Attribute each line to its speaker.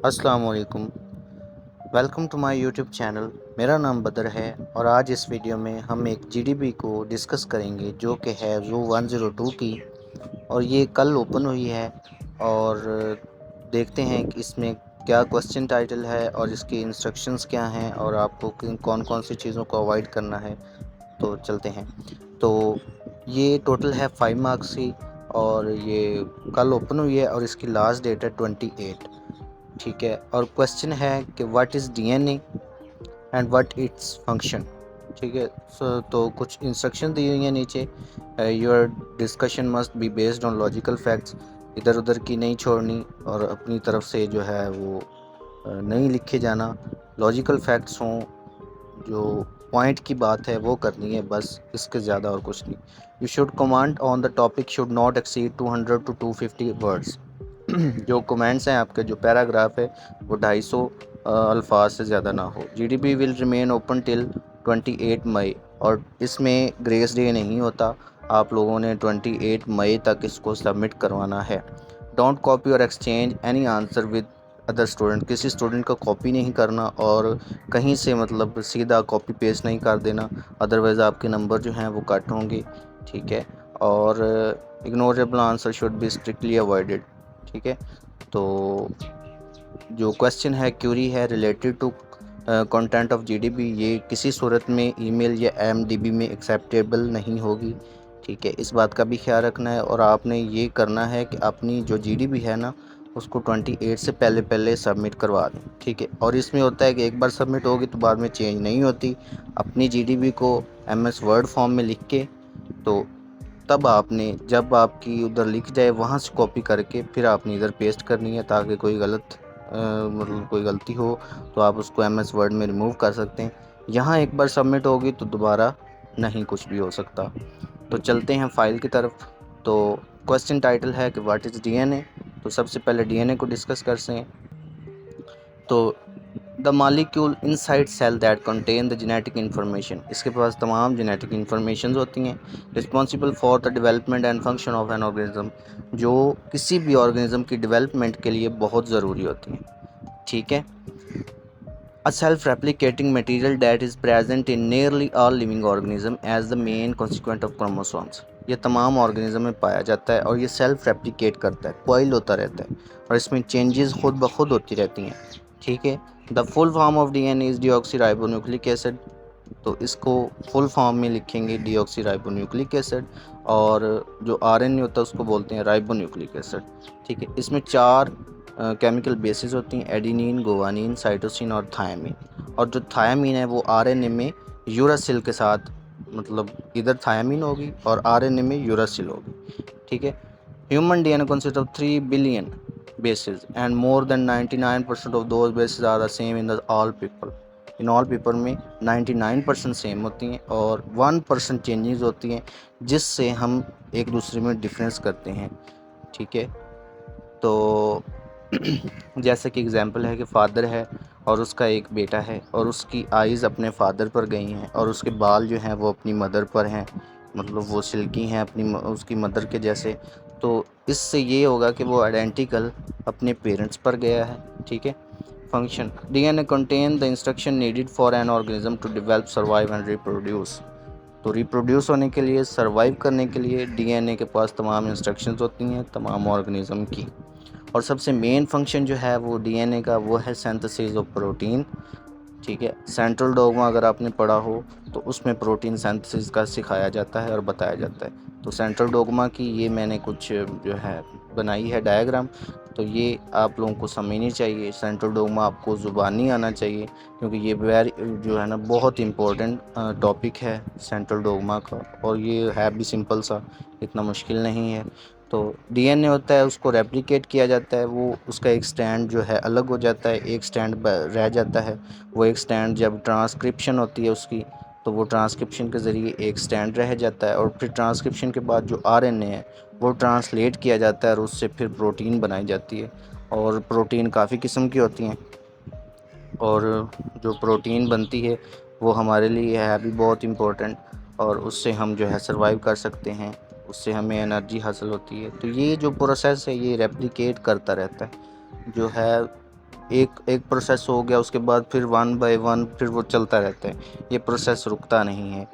Speaker 1: अस्सलाम वालेकुम। Welcome to my YouTube channel. मेरा नाम बदर है और आज इस वीडियो में हम एक जीडीपी को डिस्कस करेंगे जो कि है ज़ू 102 की, और ये कल ओपन हुई है। और देखते हैं कि इसमें क्या क्वेश्चन टाइटल है और इसकी इंस्ट्रक्शंस क्या हैं और आपको किन कौन कौन सी चीज़ों को अवॉइड करना है। तो चलते हैं। तो ये टोटल है 5 मार्क्स की, और ये कल ओपन हुई है और इसकी लास्ट डेट है 28। ठीक है। और क्वेश्चन है कि what is DNA and what its function. ठीक है। तो कुछ इंस्ट्रक्शन दी हुई हैं नीचे। Your discussion must be based on logical facts. इधर उधर की नहीं छोड़नी और अपनी तरफ से जो है वो नहीं लिखे जाना। लॉजिकल फैक्ट्स हों, जो पॉइंट की बात है वो करनी है, बस इसके ज़्यादा और कुछ नहीं। You should command on the topic should not exceed 200 to 250 words. जो कमेंट्स हैं आपके, जो पैराग्राफ है वो 250 अल्फाज से ज़्यादा ना हो। GDP will remain open till 28 मई, और इसमें ग्रेस डे नहीं होता। आप लोगों ने 28 मई तक इसको सबमिट करवाना है। डोंट कॉपी और exchange any answer with other student. किसी स्टूडेंट का कॉपी नहीं करना और कहीं से मतलब सीधा कॉपी पेस्ट नहीं कर देना, अदरवाइज़ आपके नंबर जो हैं वो कट होंगे। ठीक है। और ignorable answer should be strictly avoided. ठीक है। तो जो क्वेश्चन है, क्यूरी है related to content of GDP, ये किसी सूरत में ईमेल या एमडीबी में एक्सेप्टेबल नहीं होगी। ठीक है। इस बात का भी ख्याल रखना है, और आपने ये करना है कि अपनी जो जीडीपी है ना उसको 28 से पहले पहले सबमिट करवा दें। ठीक है। और इसमें होता है कि एक बार सबमिट होगी तो बाद में चेंज नहीं होती। अपनी जीडीपी को एमएस वर्ड फॉर्म में लिख के, तो तब आपने जब आपकी उधर लिख जाए वहाँ से कॉपी करके फिर आपने इधर पेस्ट करनी है, ताकि कोई मतलब कोई गलती हो तो आप उसको एमएस वर्ड में रिमूव कर सकते हैं। यहाँ एक बार सबमिट होगी तो दोबारा नहीं कुछ भी हो सकता। तो चलते हैं फाइल की तरफ। तो क्वेश्चन टाइटल है कि व्हाट इज़ डीएनए। तो सबसे पहले डीएनए को डिस्कस करते हैं। तो the molecule inside cell that contain the genetic information, इसके पास तमाम जेनेटिक इन्फॉर्मेशन होती हैं। Responsible for the development and function of an organism, जो किसी भी ऑर्गेनिज्म की डेवलपमेंट के लिए बहुत ज़रूरी होती हैं। ठीक है। A self-replicating material that is present in nearly all living organism as the main consequent of chromosomes, ये तमाम ऑर्गेनिज्म में पाया जाता है और ये सेल्फ रेप्लिकेट करता है, कॉइल होता रहता है, और इसमें चेंजेस खुद ब खुद होती रहती हैं। ठीक है। The full form of DNA is deoxyribonucleic acid. तो इसको फुल फॉर्म में लिखेंगे डीऑक्सीराइबोन्यूक्लिक एसिड, और जो आरएनए होता है उसको बोलते हैं राइबोन्यूक्लिक एसिड। ठीक है। इसमें 4 केमिकल बेसिस होती हैं, एडिनिन, गुवानिन, साइटोसिन और थायामीन। और जो थायामीन है वो आरएनए में यूरासिल के साथ, मतलब इधर थायामीन होगी और आरएनए में यूरासिल होगी। ठीक है। Human DNA consist of 3 billion bases and more than 99% of those bases are the same in the all people। In all paper में 99% सेम होती हैं और 1% चेंजेस होती हैं, जिससे हम एक दूसरे में डिफरेंस करते हैं। ठीक है। तो जैसे कि एग्जांपल है कि फादर है और उसका एक बेटा है, और उसकी आइज़ अपने फादर पर गई हैं और उसके बाल जो हैं वो अपनी मदर पर हैं, मतलब वो सिल्की हैं उसकी मदर के जैसे। तो इससे ये होगा कि वो आइडेंटिकल अपने पेरेंट्स पर गया है। ठीक है। Function, DNA contain the instruction needed for an organism to develop, survive and reproduce. तो रिप्रोड्यूस होने के लिए, सर्वाइव करने के लिए डीएनए के पास तमाम इंस्ट्रक्शंस होती हैं तमाम ऑर्गेनिज्म की। और सबसे मेन फंक्शन जो है वो डीएनए का वो है सिंथेसिस ऑफ प्रोटीन। ठीक है। सेंट्रल डोगमा अगर आपने पढ़ा हो तो उसमें प्रोटीन सिंथेसिस का सिखाया जाता है और बताया जाता है। तो सेंट्रल डोगमा की ये मैंने कुछ जो है बनाई है डायग्राम, तो ये आप लोगों को समझनी चाहिए। सेंट्रल डोगमा आपको ज़ुबानी आना चाहिए, क्योंकि ये वेरी जो है ना बहुत इम्पोर्टेंट टॉपिक है सेंट्रल डोगमा का, और ये है भी सिंपल सा, इतना मुश्किल नहीं है। तो डीएनए होता है, उसको रेप्लिकेट किया जाता है, वो उसका एक स्टैंड जो है अलग हो जाता है, एक स्टैंड रह जाता है। वो एक स्टैंड जब ट्रांसक्रिप्शन होती है उसकी, तो वो ट्रांसक्रिप्शन के ज़रिए एक स्टैंड रह जाता है, और फिर ट्रांसक्रिप्शन के बाद जो आरएनए है वो ट्रांसलेट किया जाता है और उससे फिर प्रोटीन बनाई जाती है। और प्रोटीन काफ़ी किस्म की होती हैं, और जो प्रोटीन बनती है वो हमारे लिए है भी बहुत इम्पोर्टेंट, और उससे हम जो है सर्वाइव कर सकते हैं, उससे हमें एनर्जी हासिल होती है। तो ये जो प्रोसेस है ये रेप्लिकेट करता रहता है, जो है एक एक प्रोसेस हो गया उसके बाद फिर वन बाय वन फिर वो चलता रहता है, ये प्रोसेस रुकता नहीं है।